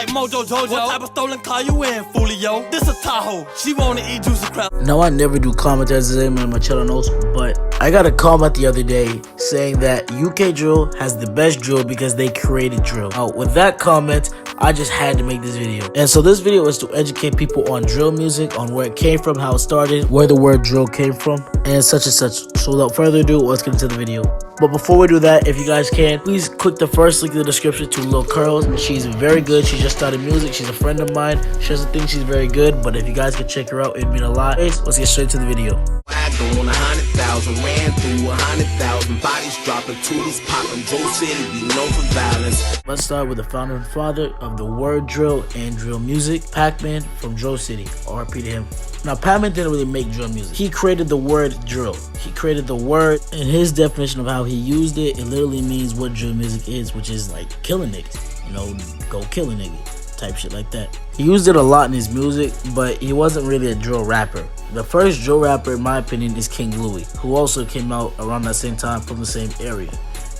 Mojo Jojo. What type of stolen car you in, Foolio? This a Tahoe. She wanna eat juicy crap. Now, I never do commentaries in my channel notes, but I got a comment the other day saying that UK drill has the best drill because they created drill. Now, with that comment, I just had to make this video. And so this video is to educate people on drill music, on where it came from, how it started, where the word drill came from, and such and such. So without further ado, let's get into the video. But before we do that, if you guys can, please click the first link in the description to Lil Curls. She's very good. She just started music. She's a friend of mine. She doesn't think she's very good, but if you guys can check her out, it'd mean a lot. Anyways, let's get straight to the video. I go on 100,000, ran through 100,000 bodies dropping, tooties popping, Dro City be known for violence. Let's start with the founder and father of the word drill and drill music, Pacman from Dro City. RP to him. Now, Pacman didn't really make drill music. He created the word drill. He created the word, and his definition of how he used it, it literally means what drill music is, which is like killing niggas. You know, go kill a nigga type shit like that. He used it a lot in his music, but he wasn't really a drill rapper. The first drill rapper, in my opinion, is King Louie, who also came out around that same time from the same area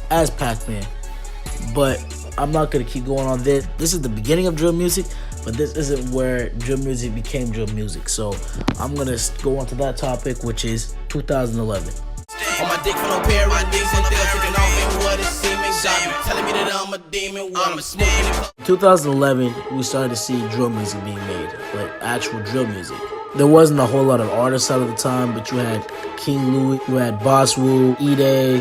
as Pacman. But I'm not going to keep going on this. This is the beginning of drill music, but this isn't where drill music became drill music. So I'm going to go on to that topic, which is 2011. On my dick for no parodies and they're taking off and what it seems. Telling me that I'm a demon, what I'm smoking. 2011, we started to see drill music being made, like actual drill music. There wasn't a whole lot of artists out of the time, but you had King Louie, you had Boss Wu, E-Day,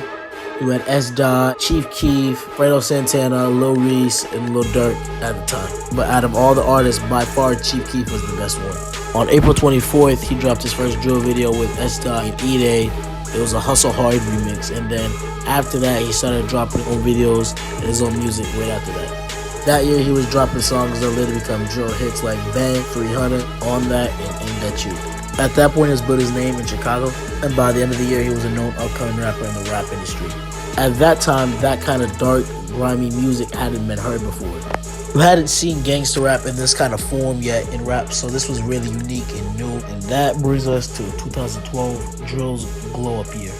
you had S. Dot, Chief Keef, Fredo Santana, Lil Reese, and Lil Durk at the time. But out of all the artists, by far Chief Keef was the best one. On April 24th, he dropped his first drill video with S. Dot and E-Day. It was a Hustle Hard remix, and then after that, he started dropping his own videos and his own music right after that. That year, he was dropping songs that later become drill hits like Bang, 300, On That, and Aimed At You. At that point, he was built his name in Chicago, and by the end of the year, he was a known upcoming rapper in the rap industry. At that time, that kind of dark, grimy music hadn't been heard before. You hadn't seen gangster rap in this kind of form yet in rap, so this was really unique and new. And that brings us to 2012, drill's glow up year.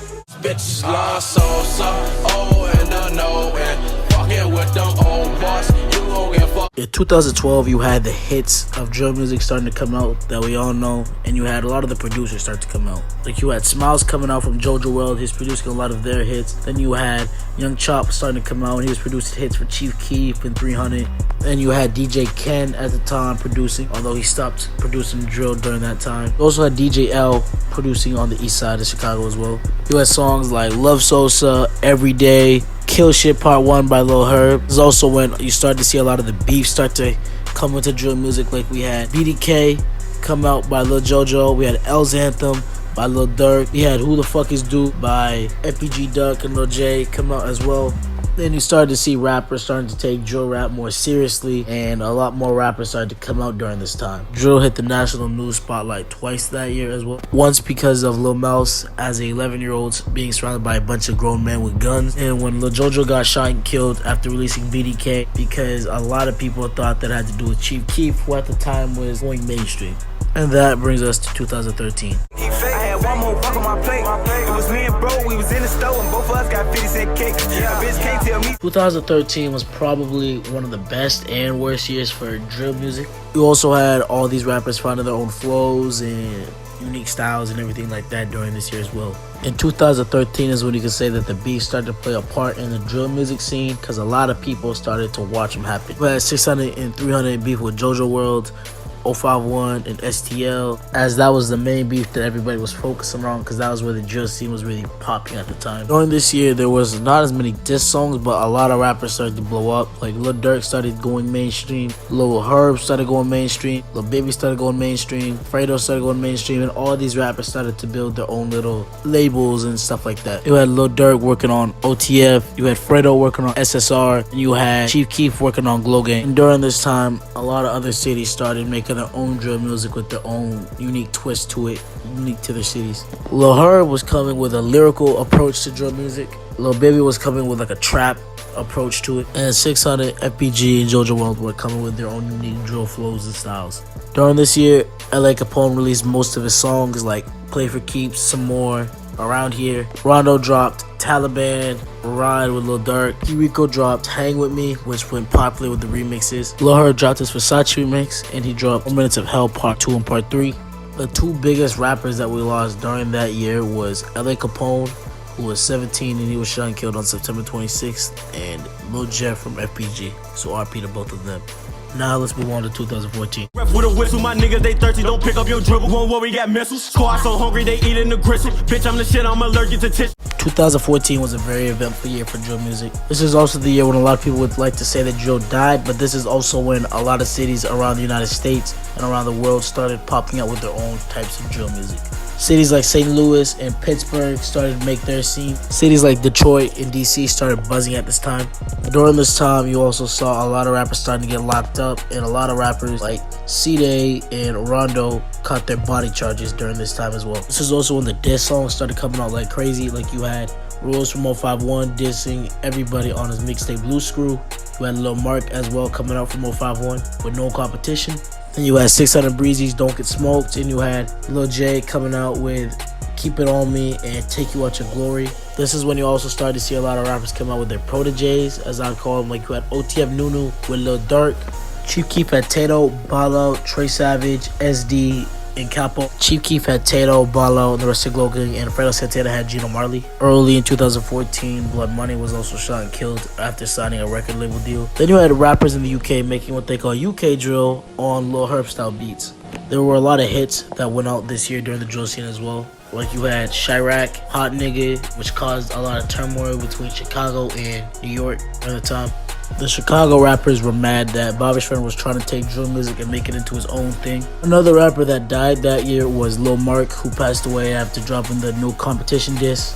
Bitches lost Sosa, oh and no, and fucking with them old boss. You gon' get fucked. In 2012, you had the hits of drill music starting to come out that we all know, and you had a lot of the producers start to come out. Like you had Smiles coming out from JoJo World, he's producing a lot of their hits. Then you had Young Choppa starting to come out, and he was producing hits for Chief Keef and 300. Then you had DJ Ken at the time producing, although he stopped producing drill during that time. You also had DJ L producing on the east side of Chicago as well. You had songs like Love Sosa, Every Day, Kill Shit Part 1 by Lil Herb. This is also when you started to see a lot of the beef start to come into drill music. Like we had BDK come out by Lil Jojo. We had L's Anthem by Lil Durk. We had Who the Fuck Is Duke by FBG Duck and Lil J come out as well. Then you started to see rappers starting to take drill rap more seriously, and a lot more rappers started to come out during this time. Drill hit the national news spotlight twice that year as well. Once because of Lil Mouse as a 11-year-old being surrounded by a bunch of grown men with guns, and when Lil Jojo got shot and killed after releasing BDK, because a lot of people thought that had to do with Chief Keef, who at the time was going mainstream. And that brings us to 2013. I had one more buck on my plate. It was me and bro, we was in the store and both of us got 50-cent cakes. A bitch can't tell me. 2013 was probably one of the best and worst years for drill music. You also had all these rappers finding their own flows and unique styles and everything like that during this year as well. In 2013 is when you can say that the beef started to play a part in the drill music scene, because a lot of people started to watch them happen. We had 600 and 300 beef with JoJo World, 051 and STL, as that was the main beef that everybody was focusing on, because that was where the drill scene was really popping at the time. During this year, there was not as many diss songs, but a lot of rappers started to blow up. Like Lil Durk started going mainstream, Lil Herb started going mainstream, DaBaby started going mainstream, Fredo started going mainstream, and all these rappers started to build their own little labels and stuff like that. You had Lil Durk working on OTF, you had Fredo working on SSR, and you had Chief Keef working on Glow Gang. And during this time, a lot of other cities started making their own drill music with their own unique twist to it, unique to their cities. Lil Herb was coming with a lyrical approach to drill music. Lil Baby was coming with like a trap approach to it. And 600, FBG, and JoJo World were coming with their own unique drill flows and styles. During this year, LA Capone released most of his songs like Play for Keeps, Some More, around here. Rondo dropped Taliban, Ride with Lil Durk. Rico dropped Hang With Me, which went popular with the remixes. Lil Herb dropped his Versace remix, and he dropped 4 Minutes of Hell Part 2 and Part 3. The two biggest rappers that we lost during that year was LA Capone, who was 17 and he was shot and killed on September 26th, and Lil Jeff from FBG. So RP to both of them. Now let's move on to 2014. Rep with a whistle, my niggas they thirsty, don't pick up your dribble. Won't worry, got missiles. Squad so hungry they eating the gristle. Bitch, I'm the shit, I'm allergic to tissue. 2014 was a very eventful year for drill music. This is also the year when a lot of people would like to say that drill died, but this is also when a lot of cities around the United States and around the world started popping out with their own types of drill music. Cities like St. Louis and Pittsburgh started to make their scene. Cities like Detroit and DC started buzzing at this time. During this time, you also saw a lot of rappers starting to get locked up, and a lot of rappers like C-Day and Rondo caught their body charges during this time as well. This is also when the diss songs started coming out like crazy. Like you had Rules from 051 dissing everybody on his mixtape Blue Screw. You had Lil Mark as well coming out from 051 with No Competition. Then you had 600 Breezy's Don't Get Smoked, and you had Lil J coming out with Keep It On Me and Take You Out Your Glory. This is when you also started to see a lot of rappers come out with their proteges, as I call them. Like you had OTF NuNu with Lil Durk, Chief Keef had Tato, Ballo, Trey Savage, SD, and Capone. Chief Keef had Tato, Ballo, and the rest of Glow Gang, and Fredo Santana had Gino Marley. Early in 2014, Blood Money was also shot and killed after signing a record label deal. Then you had rappers in the UK making what they call UK drill on Lil Herb style beats. There were a lot of hits that went out this year during the drill scene as well. Like you had Chirac, Hot Nigga, which caused a lot of turmoil between Chicago and New York at the time. The Chicago rappers were mad that Bobby Shmurda was trying to take drill music and make it into his own thing. Another rapper that died that year was Lil Mark, who passed away after dropping the No Competition diss.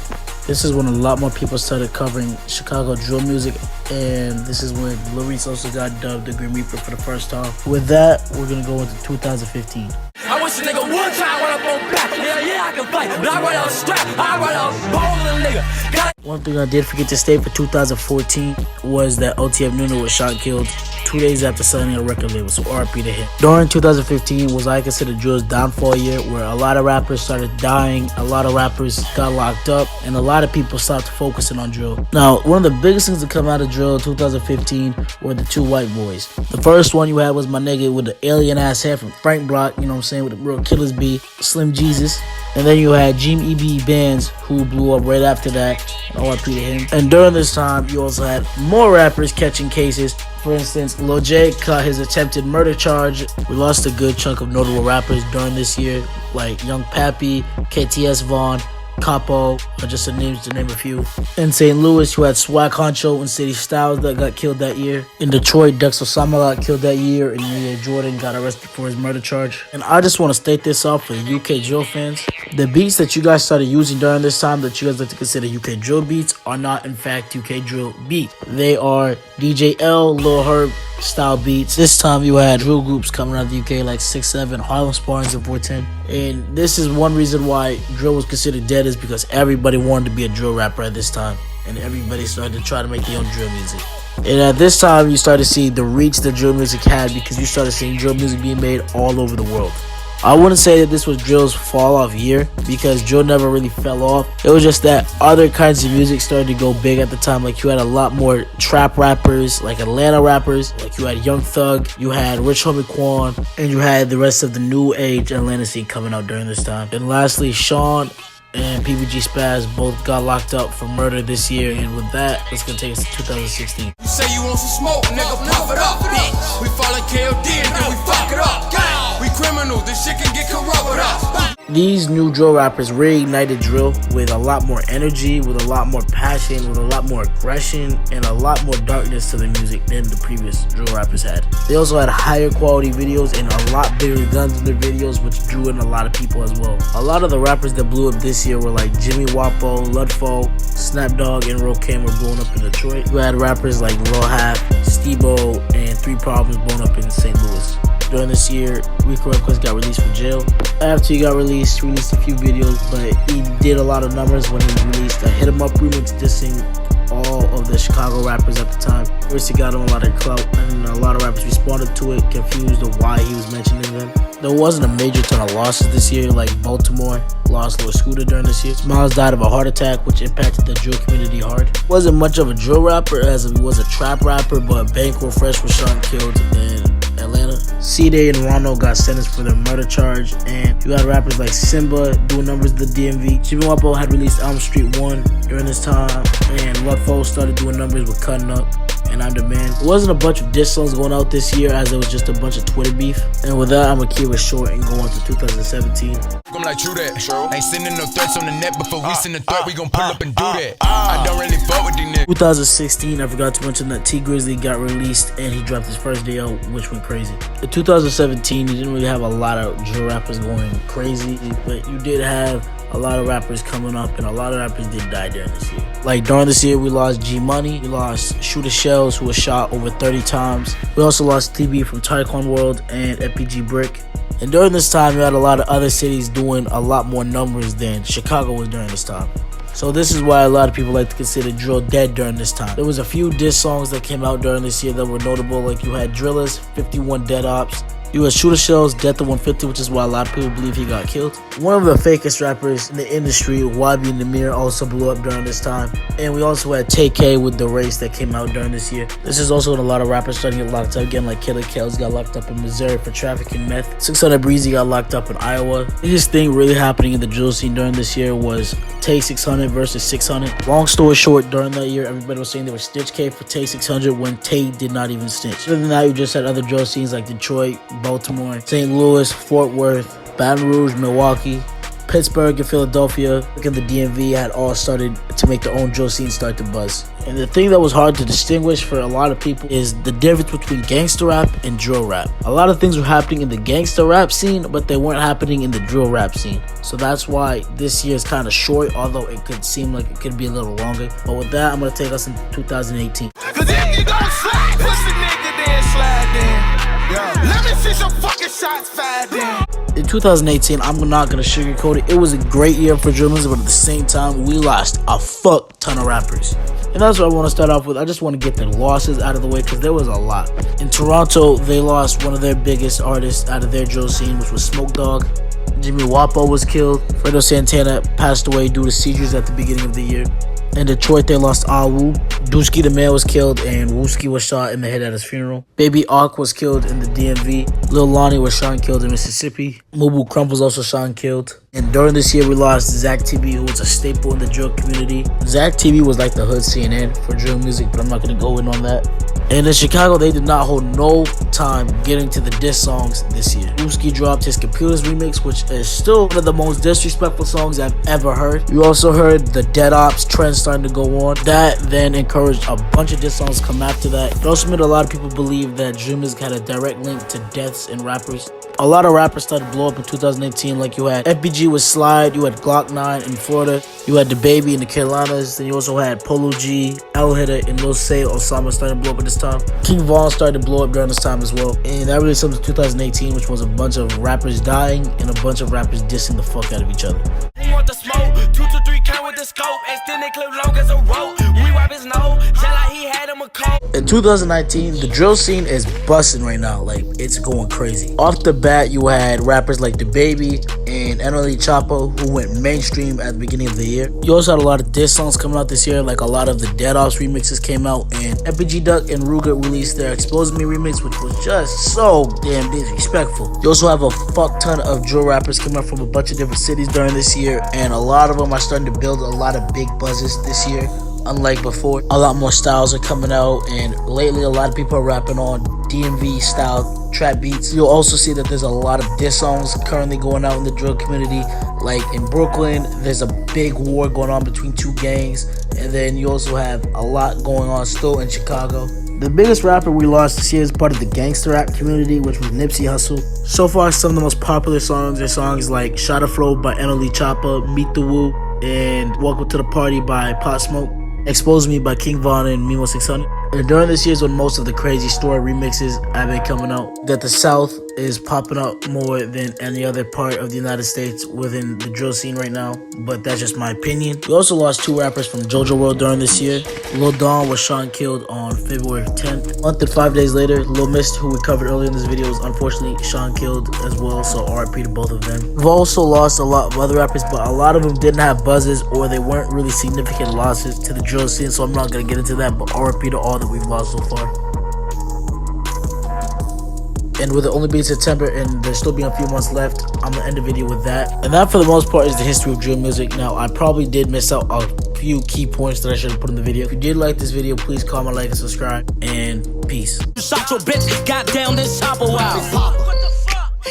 This is when a lot more people started covering Chicago drill music, and this is when Reese also got dubbed the Grim Reaper for the first time. With that, we're gonna go into 2015. I wish a nigga one time run up on back. Yeah, I can fight, but I run out strap, I run out ball in a nigga. One thing I did forget to state for 2014 was that OTF NuNu was shot and killed 2 days after signing a record label, so RP to him. During 2015 was I consider drill's downfall year, where a lot of rappers started dying, a lot of rappers got locked up, and a lot of people stopped focusing on drill. Now, one of the biggest things to come out of drill in 2015 were the two white boys. The first one you had was my nigga with the alien ass hair from Frank Block, you know what I'm saying, with the real killers beat, Slim Jesus. And then you had Jim E.B. Bands, who blew up right after that, and RP to him. And during this time, you also had more rappers catching cases. For instance, Lil J caught his attempted murder charge. We lost a good chunk of notable rappers during this year, like Young Pappy, KTS Vaughn, Capo, just to name a few. In St. Louis, you had Swag Honcho and City Styles that got killed that year. In Detroit, Dex Osama got killed that year, and Nia Jordan got arrested for his murder charge. And I just want to state this off for the UK drill fans. The beats that you guys started using during this time that you guys like to consider UK drill beats are not in fact UK drill beats. They are DJ L, Lil Herb style beats. This time you had drill groups coming out of the UK like 6-7, Harlem Spartans, and 410. And this is one reason why drill was considered dead, is because everybody wanted to be a drill rapper at this time, and everybody started to try to make their own drill music. And at this time you started to see the reach that drill music had, because you started seeing drill music being made all over the world. I wouldn't say that this was drill's fall off year, because drill never really fell off. It was just that other kinds of music started to go big at the time. Like you had a lot more trap rappers, like Atlanta rappers, like you had Young Thug, you had Rich Homie Quan, and you had the rest of the new age Atlanta scene coming out during this time. And lastly, Sean and PBG Spaz both got locked up for murder this year. And with that, it's gonna take us to 2016. You say you want some smoke, nigga, puff it up, bitch. We fall in KOD and then we fuck it up. We criminals, this shit can get corrupt with us. These new drill rappers reignited drill with a lot more energy, with a lot more passion, with a lot more aggression, and a lot more darkness to the music than the previous drill rappers had. They also had higher quality videos and a lot bigger guns in their videos, which drew in a lot of people as well. A lot of the rappers that blew up this year were like Jimmy Wapo, Lud Foe, Snapdog, and Rokem were blowing up in Detroit. You had rappers like Lil Half, Steve-O, and 3 Problems blowing up in St. Louis. During this year, Rico Request got released from jail. After he got released, he released a few videos, but he did a lot of numbers when he released a Hit 'Em Up remix dissing all of the Chicago rappers at the time. First, he got him a lot of clout, and a lot of of rappers responded to it, confused of why he was mentioning them. There wasn't a major ton of losses this year, like Baltimore lost Lil Scooter during this year. Smiles died of a heart attack, which impacted the drill community hard. Wasn't much of a drill rapper as he was a trap rapper, but Bankroll Fresh was shot and killed in Atlanta. C-Day and Rondo got sentenced for their murder charge, and you had rappers like Simba doing numbers with the DMV. Choppa had released Elm Street 1 during this time, and Lud Foe started doing numbers with Cuttin Up and On Demand. There wasn't a bunch of diss songs going out this year, as it was just a bunch of Twitter beef. And with that, I'm gonna keep it short and go on to 2017. I'm like true that. Ain't sending no threats on the net before we send the threat. We gon' pull up and do that. I don't really fuck with these niggas. 2016, I forgot to mention that T Grizzly got released and he dropped his first day out, which went crazy. In 2017, you didn't really have a lot of drill rappers going crazy, but you did have a lot of rappers coming up, and a lot of rappers did die during this year. Like during this year, we lost G Money, we lost Shotta Shells, who was shot over 30 times. We also lost TB from Tycoon World and FBG Brick. And during this time, you had a lot of other cities doing a lot more numbers than Chicago was during this time. So this is why a lot of people like to consider drill dead during this time. There was a few diss songs that came out during this year that were notable, like you had Drillers, 51 Dead Ops. You had Shotta Shells, Death of 150, which is why a lot of people believe he got killed. One of the fakest rappers in the industry, YB and Namir, also blew up during this time. And we also had TK with The Race that came out during this year. This is also when a lot of rappers starting to get locked up again, like Killa Kells got locked up in Missouri for trafficking meth. 600 Breezy got locked up in Iowa. The biggest thing really happening in the drill scene during this year was Tay 600 versus 600. Long story short, during that year, everybody was saying they were Stitch K for Tay 600 when Tay did not even snitch. Other than that, you just had other drill scenes like Detroit, Baltimore, St. Louis, Fort Worth, Baton Rouge, Milwaukee, Pittsburgh, and Philadelphia. And the DMV had all started to make their own drill scene start to buzz. And the thing that was hard to distinguish for a lot of people is the difference between gangster rap and drill rap. A lot of things were happening in the gangster rap scene, but they weren't happening in the drill rap scene. So that's why this year is kind of short, although it could seem like it could be a little longer. But with that, I'm going to take us into 2018. Cause if you gon' slide, push the nigga, then slide in. Yeah. Let me see some fucking shots fired in. In 2018, I'm not going to sugarcoat it. It was a great year for drill music, but at the same time, we lost a fuck ton of rappers. And that's what I want to start off with. I just want to get the losses out of the way because there was a lot. In Toronto, they lost one of their biggest artists out of their drill scene, which was Smoke Dogg. Jimmy Wapo was killed. Fredo Santana passed away due to seizures at the beginning of the year. In Detroit, they lost Awu. Dusky the Man was killed, and Wooski was shot in the head at his funeral. Baby Ark was killed in the DMV. Lil Lonnie was shot and killed in Mississippi. Mubu Crump was also shot and killed. And during this year, we lost Zach TB, who was a staple in the drill community. Zach TB was like the hood CNN for drill music, but I'm not going to go in on that. And in Chicago, they did not hold no time getting to the diss songs this year. Wooski dropped his Computers remix, which is still one of the most disrespectful songs I've ever heard. You also heard the Dead Ops trend starting to go on. That then encouraged a bunch of diss songs to come after that. It also made a lot of people believe that drill music had a direct link to deaths in rappers. A lot of rappers started to blow up in 2018, like you had FBG with Slide, you had Glock 9 in Florida, you had DaBaby in the Carolinas, then you also had Polo G, L Hitter, and Lil Say Osama started to blow up at this time. King Von started to blow up during this time as well. And that really sums up 2018, which was a bunch of rappers dying and a bunch of rappers dissing the fuck out of each other. Who want the smoke? 2 to 3 count with the scope. Extend it clip long as a rope. We wipe his nose, just like he had him a coat. In 2019, the drill scene is busting right now. Like, it's going crazy. Off the bat, you had rappers like DaBaby and NLE Choppa, who went mainstream at the beginning of the year. You also had a lot of diss songs coming out this year, like a lot of the Dead Ops remixes came out, and FBG Duck and Ruger released their Expose Me remix, which was just so damn disrespectful. You also have a fuck ton of drill rappers coming out from a bunch of different cities during this year, and a lot of them are starting to build a lot of big buzzes this year. Unlike before, a lot more styles are coming out, and lately a lot of people are rapping on DMV style trap beats. You'll also see that there's a lot of diss songs currently going out in the drill community. Like in Brooklyn, there's a big war going on between two gangs, and then you also have a lot going on still in Chicago. The biggest rapper we lost this year is part of the gangster rap community, which was Nipsey Hussle. So far, some of the most popular songs are songs like Shotta Flow by NLE Choppa, Meet the Woo, and Welcome to the Party by Pot Smoke. Expose Me by King Von and Mimo 600. And during this year is when most of the Crazy Story remixes have been coming out. You got the South is popping up more than any other part of the United States within the drill scene right now, but that's just my opinion. We also lost 2 rappers from JoJo World during this year. Lil Dawn was shot and killed on February 10th. A month and 5 days later, Lil Mist, who we covered earlier in this video, was unfortunately shot and killed as well, so RIP to both of them. We've also lost a lot of other rappers, but a lot of them didn't have buzzes or they weren't really significant losses to the drill scene, so I'm not going to get into that, but RIP to all that we've lost so far. And with it only being September and there still being a few months left, I'm going to end the video with that. And that for the most part is the history of drill music. Now, I probably did miss out a few key points that I should have put in the video. If you did like this video, please comment, like, and subscribe. And peace. Shot your bitch, got down this Choppa wow.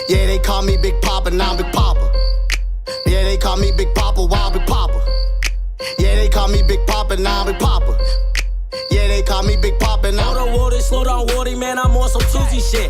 Yeah, they call me Big Papa, now I'm Big Papa. Yeah, they call me Big Papa, wild Big Papa. Yeah, they call me Big Papa, now I'm Big Papa. Yeah, they call me Big Papa now. Slow down, Woody, man, I'm on some Tuesday shit.